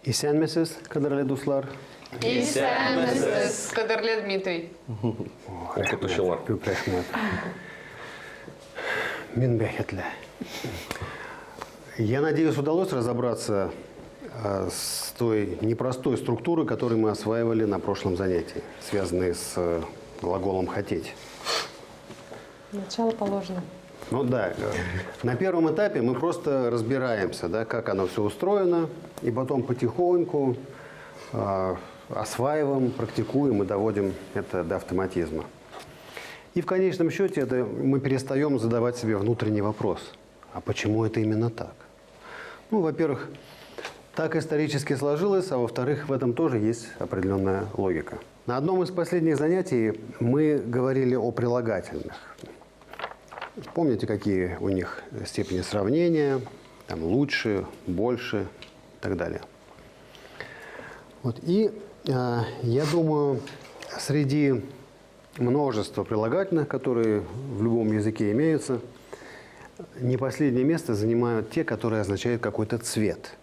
Исәнмесез, кадерлі дуслар. Исәнмесез, кадерлі Дмитрий. Оқытушылар. Көп рахмет. Мен бәхетлі. Я надеюсь, удалось разобраться с той непростой структурой, которую мы осваивали на прошлом занятии, связанной с глаголом «хотеть». Начало положено. Ну да, на первом этапе мы просто разбираемся, да, как оно все устроено, и потом потихоньку осваиваем, практикуем и доводим это до автоматизма. И в конечном счете мы перестаем задавать себе внутренний вопрос. А почему это именно так? Ну, во-первых, так исторически сложилось, а во-вторых, в этом тоже есть определенная логика. На одном из последних занятий мы говорили о прилагательных. Помните, какие у них степени сравнения, там лучше, больше и так далее. Вот. И я думаю, среди множества прилагательных, которые в любом языке имеются, не последнее место занимают те, которые означают какой-то цвет.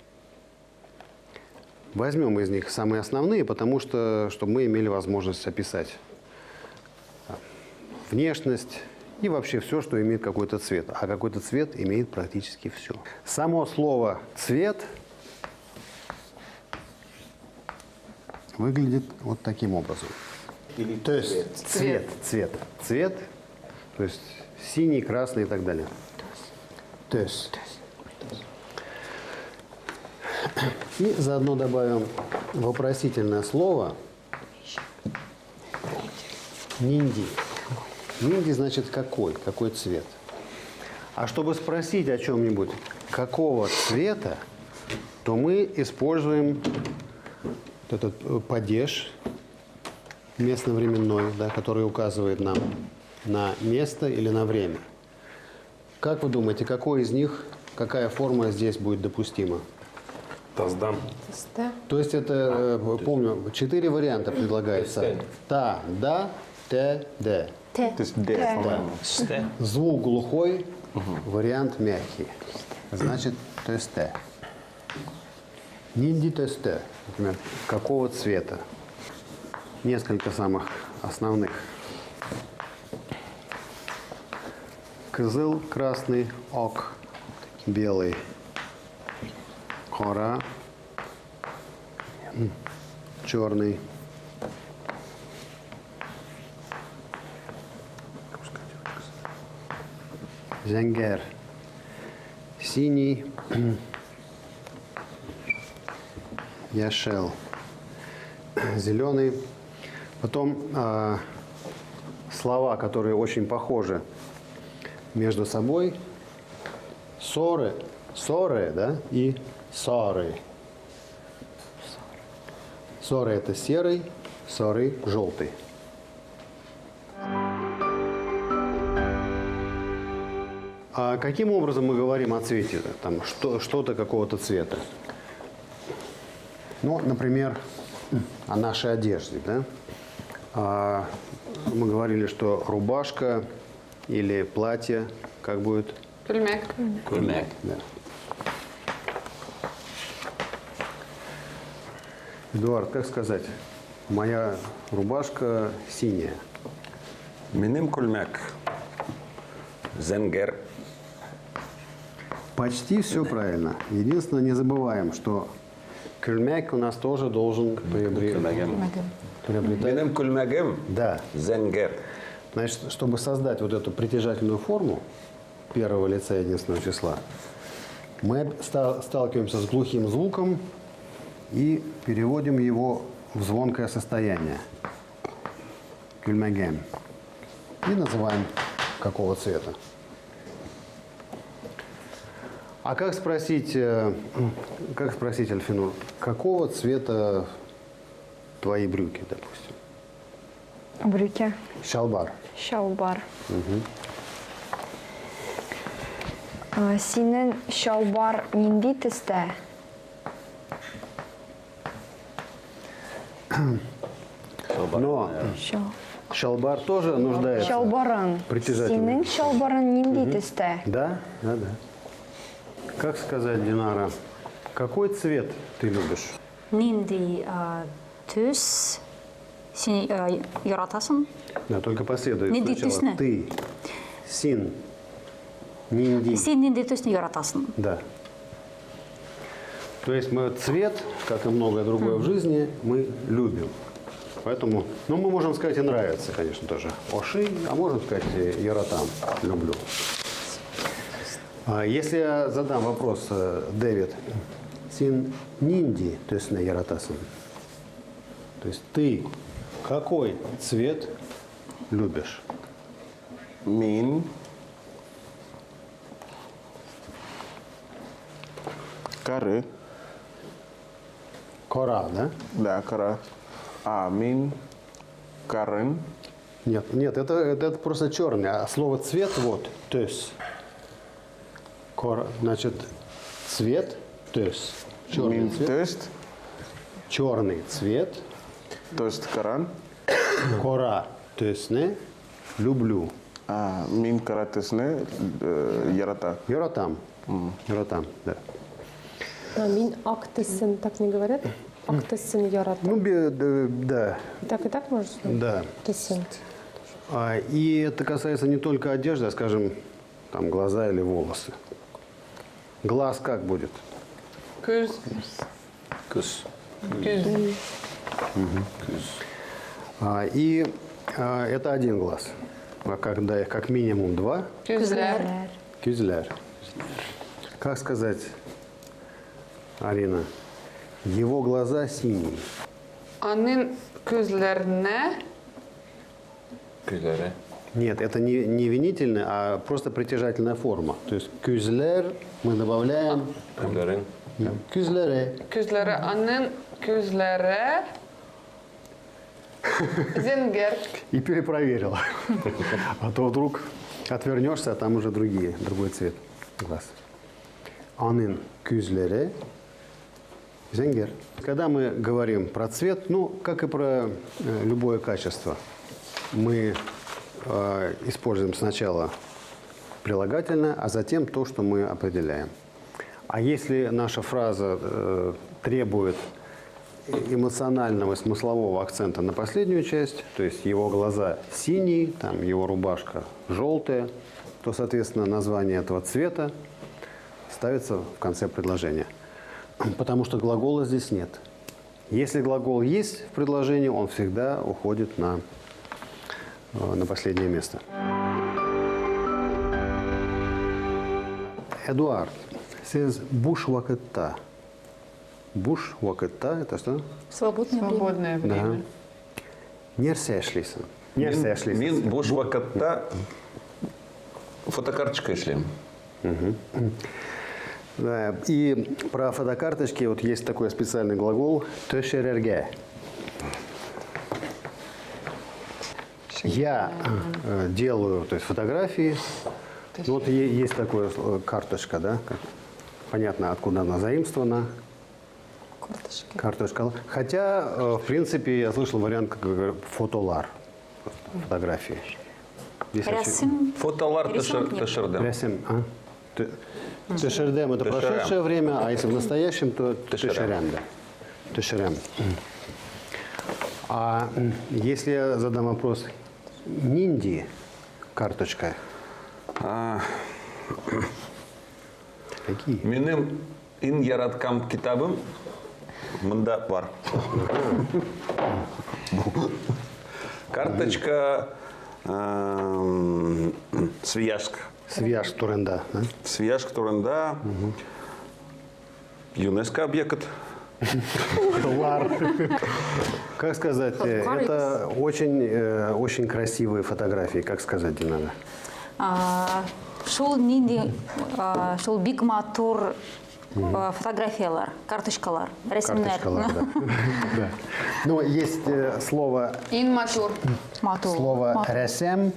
Возьмем из них самые основные, потому что, чтобы мы имели возможность описать внешность и вообще все, что имеет какой-то цвет. А какой-то цвет имеет практически все. Само слово «цвет» выглядит вот таким образом. То есть цвет, то есть синий, красный и так далее. То есть. И заодно добавим вопросительное слово «нинди». «Нинди» значит какой цвет. А чтобы спросить о чем-нибудь, какого цвета, то мы используем этот падеж местно-временной, да, который указывает нам на место или на время. Как вы думаете, какой из них, какая форма здесь будет допустима? Таздам. То есть это, помню, 4 варианта предлагается. Та, да, те, де. Т. То есть «де». Т. Звук глухой, вариант мягкий. Значит, то есть те. Нинди то есть те. Например, какого цвета? Несколько самых основных. Кызыл, красный, ок, белый, кора, черный. Зенгер, синий, яшел, зеленый. Потом слова, которые очень похожи между собой. Соры, да, и соры. Соры – это серый, соры – желтый. А каким образом мы говорим о цвете? Там что-то какого-то цвета. Ну, например, о нашей одежде, да? Мы говорили, что рубашка или платье, как будет? Күлмәк. Күлмәк. Да. Эдуард, как сказать? Моя рубашка синяя. Минем күлмәк. Зенгер. Почти все правильно. Единственное, не забываем, что кюльмек у нас тоже должен приобретать. Минем күлмәгем. Да. Зенгер. Значит, чтобы создать вот эту притяжательную форму первого лица единственного числа, мы сталкиваемся с глухим звуком и переводим его в звонкое состояние. Кюльмегем. И называем какого цвета. А как спросить, Альфинур, какого цвета твои брюки, допустим? Брюки. Шалбар. Шалбар. Синен шалбар нинди түсте? Но шалбар тоже нуждается. Шалбаран. Притяжательный. Синен шалбаран нинди түсте? Да. Как сказать, Динара, какой цвет ты любишь? нинди түс сен яратасың? Да, только последует Нинди сначала түсіне. ты, син, нинди. Сен нинди түсіне яратасың? Да. То есть мы цвет, как и многое другое в жизни, мы любим. Поэтому, ну, мы можем сказать и нравится, конечно, тоже. Оши, а можем сказать и яратам, люблю. Если я задам вопрос, Дэвид, син нинди, то есть на яратасан, то есть ты какой цвет любишь? Мин. Кары. Кора, да? Да, кара. А, мин. Карен. Нет, это просто черный. А слово цвет вот, то есть, кора, значит, цвет, то есть, черный Мин цвет. тест. Черный цвет, Тест каран. кора, то есть, не, люблю. А, мин каратесне. Ярата. Яратам. Яратам, да. А мин актесен, так не говорят? Актесен ярат. Ну, да, И так можно сказать? да. Актесен. И это касается не только одежды, а, скажем, там, глаза или волосы. Глаз как будет? Күз. Кус. Күз. Это один глаз. А когда их как минимум два, Күзлер. кюзляр. Как сказать, Арина? Его глаза синие. Анын күзлеріне Күләре. Нет, это не винительная, а просто притяжательная форма. То есть кюзлер мы добавляем Күләрен. кюзлере. күзлері анын күзлері зенгер. И перепроверила. А то вдруг отвернешься, а там уже другой цвет глаз. Анын кюзлере зенгер. Когда мы говорим про цвет, ну, как и про любое качество, мы используем сначала прилагательное, а затем то, что мы определяем. А если наша фраза требует эмоционального и смыслового акцента на последнюю часть, то есть его глаза синие, там его рубашка желтая, то, соответственно, название этого цвета ставится в конце предложения. Потому что глагола здесь нет. Если глагол есть в предложении, он всегда уходит на последнее место. Эдуард, says буш вакетта. Буш вакетта – это что? Свободное время. Свободное время. Нерсешлисен. Мин бош вакатта фотокарточка шлем. Да, и про фотокарточки вот есть такой специальный глагол «төшерерге». Я делаю, то есть фотографии. Ну, вот есть такое карточка, да? Понятно, откуда она заимствована. Картошки. Карточка. Хотя, в принципе, я слышал вариант как фотолар. Фотографии. Здесь очень- Рәсім. Фотолар Рисунок нет. тешердем. Рясем, а? Тешердем – это Тешерем. прошедшее время, а если в настоящем, то Тешерем. тешерем. Да. Тешерем. А если я задам вопрос, нинди карточка, какие? Минем ин яраткам китабым мында бар. Карточка свияжка. Свияж туренда, да? Свияжка турында ЮНЕСКО объект. Лар. Как сказать, это очень красивые фотографии, как сказать, Динара? Шул нинди, шул бик матур фотографиялар, карточкалар, рәсемнәр. Карточкалар, да. Да. Но есть слово Ин матур. Матур. Слово «рясем»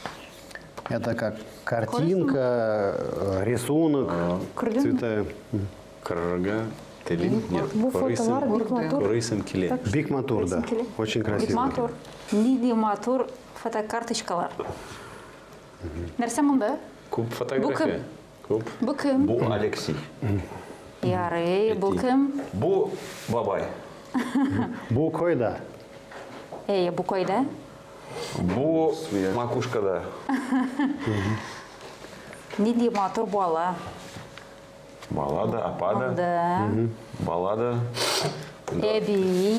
– это как картинка, рисунок, Көрдіңіз? цвета. Карга. Телин? Нет. Бу фотолар, бик матур. Рейсен киле. Биг Матур, да. Очень Бик красиво. матур. Нинди матур фотокарточкалар. Нәрсә монда? Куб фотография. Куб. Бу кем? Бу Алексей. Ярый, бұл кім? Бу бабай. Бу койда. Бұл қойда? Бу макушкада. Ниндей матур бала? Балада, апада. Да. Балада. Эби.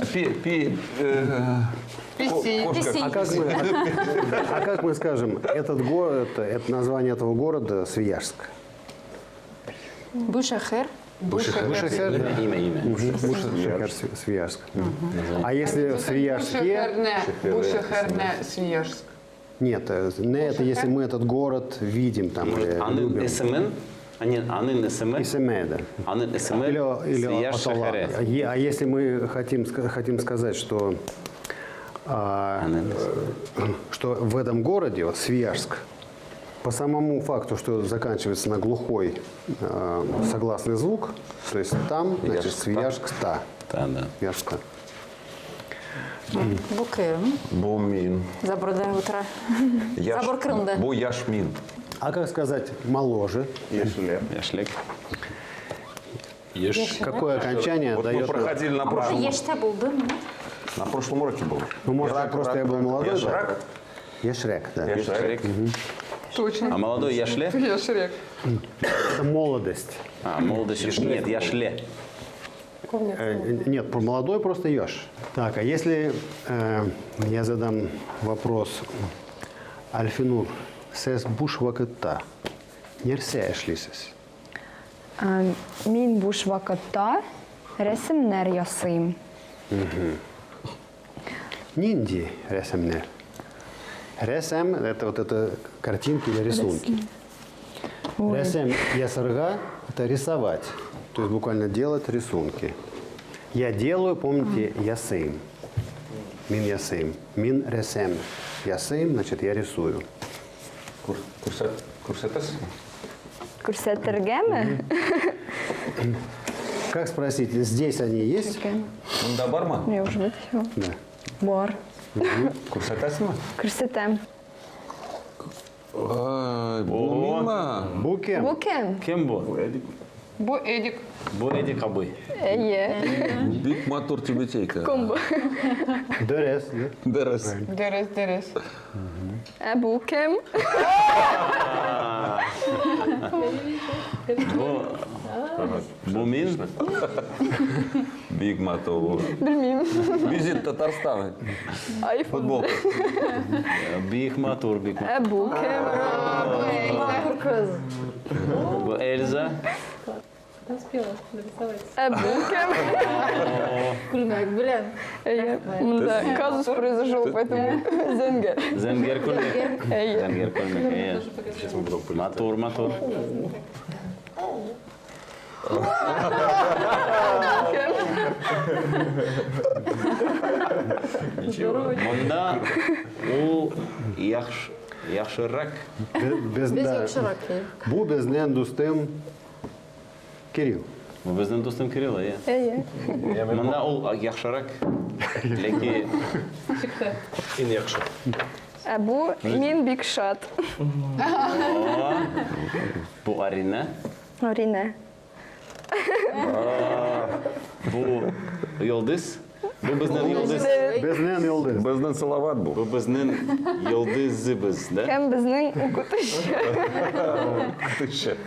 Писи. А как мы скажем, этот город, это название этого города Свияжск? Бушахер. Бушехер, да? Имя. Бушехер, Свияжск. А если в Свияжске... Бушехерне Свияжск. Нет, не это если мы этот город видим там или Анын любим. СМН? Анын СМН? Исемеда. Анын СМН? Или Свияж Атала. Шахаре. А если мы хотим сказать, что в этом городе, вот, Свияжск, по самому факту, что заканчивается на глухой согласный звук, то есть там, значит, Свияжск-та. Да. Свияжск-та. Бұл кім? Бу мин. Заборда утро. Забор кырынды. Бу яшмин. А как сказать моложе? Яшлек. Какое окончание Вот мы дает? проходили на прошлом Еште болды ма? На прошлом уроке был. Ну, может, просто я был молодой, да? Яшрак. Яшрек, да. Яшрек. Точно. А молодой Яшле? Яшрек. Это молодость. А, молодость. Нет, Яшле. Нет, про молодой просто Ёж. Так, а если я задам вопрос Альфинур, сес буш вакытта, нерсе эшлисес? Мин буш вакытта рәсемнәр ясыйм. Нинди ресемнер. Ресем – это вот это картинки или рисунки. Ресем ясырга – это рисовать, то есть буквально делать рисунки. Я делаю, помните, ясым. Мин ясым. Мин ресем. Ясым, значит, я рисую. Курсетес? Күрсәтергәме? Как спросить, здесь они есть? Да, барма? Я уже все. Да. Бар. Курсетес ма? Күрсәтәм. Бу мин. Букем. Бу кем? Кем бу? Бу Эдик. Бу Эдик абый. Әйе. Бик матур тюбетейка. Ком бу? Дөрес, да? Дерес. Дерес. Ә бу кем? Бу мин? Бик матур. Белмим. Визит Татарстана. Айфон. Футболка. Бик матур. Ә бу кем? Бу Эльза. Ә бу кем? Күлмәк белән. Әйе. Мында казус произошел, поэтому зәңгәр. Зенгер көлмек. Әйе. Зенгер көлмек. Матур. Монда ул яхшырак. Бу безнен дустым Кирилл. Бу безнең дустым Кирилл, я. Әйе. Монда ул яхшырак. Ләки Ә бу мин бик шат. бу Арина, Арина. бу Йолдыз. Бу безнең Йолдыз. Безнен Йолдыз. Безден салават был. Бу безнең Йолдызыбыз, да? Кем безнең укытучы?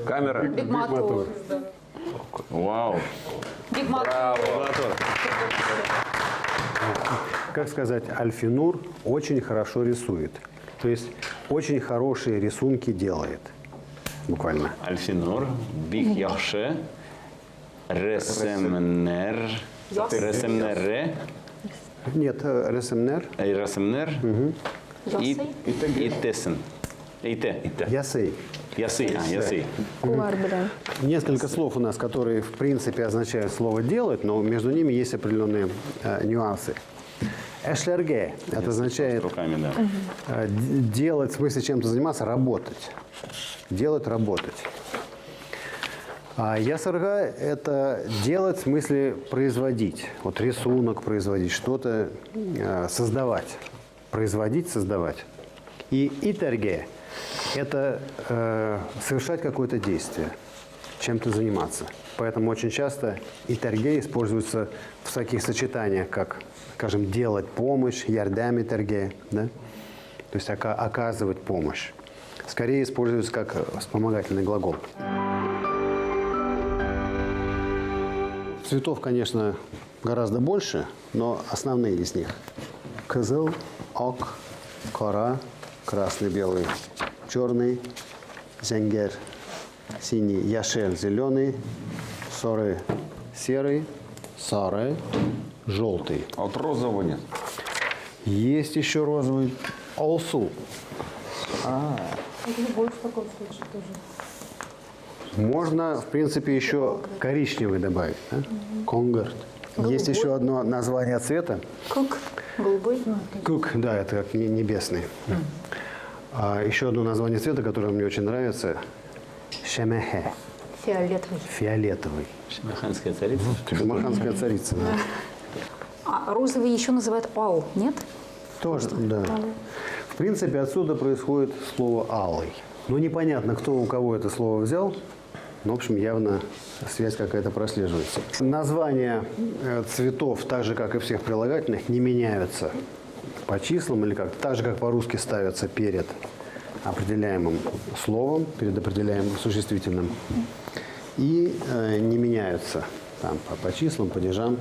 Камера. Бик матур. Вау. Бик матур. Как сказать, Альфинур очень хорошо рисует. То есть очень хорошие рисунки делает. Буквально. Альфинур, бик яхшы. Рәсемнәр. Рәсемнәре. Нет, РСМНР. Рәсемнәр. Итесен. Ите. Ясей. Ясый. Кулар белән. Несколько слов у нас, которые в принципе означают слово «делать», но между ними есть определенные нюансы. Эшлерге – это означает Руками, да. делать, в смысле чем-то заниматься, работать. Делать, работать. А ясарга – это делать, в смысле производить. Вот рисунок производить, что-то создавать. Производить, создавать. И итерге – это совершать какое-то действие. чем-то заниматься. Поэтому очень часто итерге используется в таких сочетаниях, как, скажем, делать помощь, ярдам итерге, да? То есть оказывать помощь. Скорее используется как вспомогательный глагол. Цветов, конечно, гораздо больше, но основные из них. Кызыл, ок, кора, красный, белый, черный, зенгер, синий, яшель, зеленый, соры, серый, сары, желтый. А вот розового нет. Есть еще розовый, олсу. Любовь в таком случае тоже. Можно, в принципе, еще коричневый добавить. Да? Конгард. Есть еще одно название цвета. Кук. Голубой. Кук, да, это как небесный. А еще одно название цвета, которое мне очень нравится. Шемехе. Фиолетовый. Фиолетовый. Шамаханская царица. Шамаханская царица, да. А розовый еще называют ал, нет? Тоже, да. В принципе, отсюда происходит слово «алый». Но непонятно, кто у кого это слово взял. Но, в общем, явно связь какая-то прослеживается. Названия цветов, так же, как и всех прилагательных, не меняются по числам или как-то. Так же, как по-русски ставятся перед определяемым словом, перед определяемым существительным. И не меняются там, по числам, падежам.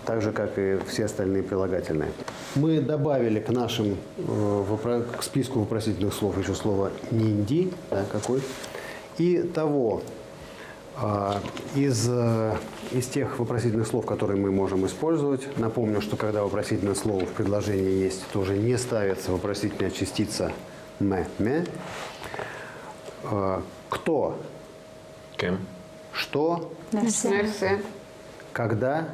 Так же, как и все остальные прилагательные. Мы добавили к нашим, к списку вопросительных слов еще слово «нинди», да, какой. И того, из тех вопросительных слов, которые мы можем использовать, напомню, что когда вопросительное слово в предложении есть, то уже не ставится вопросительная частица «ме». Кто? Кем? Что? Мерси. Когда?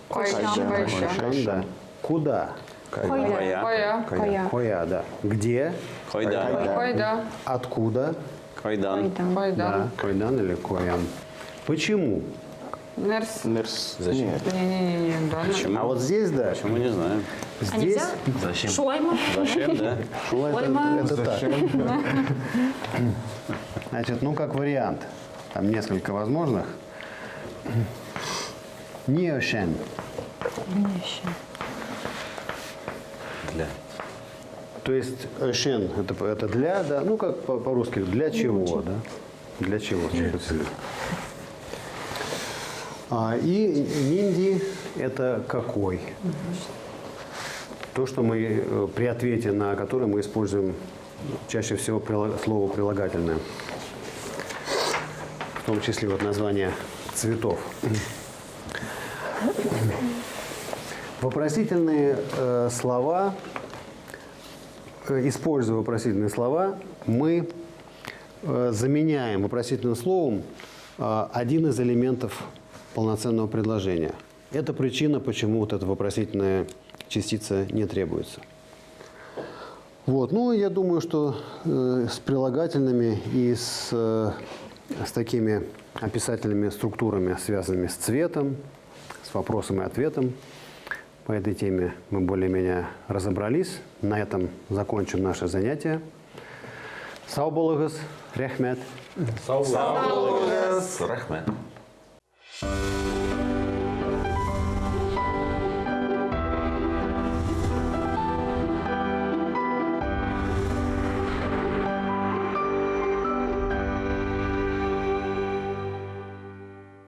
Кайшан. Кайшан, да. Куда? Коя. Коя. Коя, да. Где? Койдан. Койда. Откуда? Койдан. Койда. Да. Койдан или коян. Почему? Мерси. Мерс. Зачем? Не-не-не, да. Почему? А вот здесь, да. Почему, не знаю. Здесь Зачем? Шуайма. Зачем, да? шо Ольма. это так. Значит, ну как вариант. Там несколько возможных. Неошен. Для. То есть шен это для, да, ну как по-русски, для чего, да? Для чего? И нинди это какой? То, что мы при ответе на которое мы используем чаще всего слово прилагательное. В том числе вот название цветов. Вопросительные слова, используя вопросительные слова, мы заменяем вопросительным словом один из элементов полноценного предложения. Это причина, почему вот эта вопросительная частица не требуется. Вот. Ну, я думаю, что с прилагательными и с такими описательными структурами, связанными с цветом, с вопросом и ответом, по этой теме мы более-менее разобрались. На этом закончим наше занятие. Сау болыңыз, рахмет. Рахмет.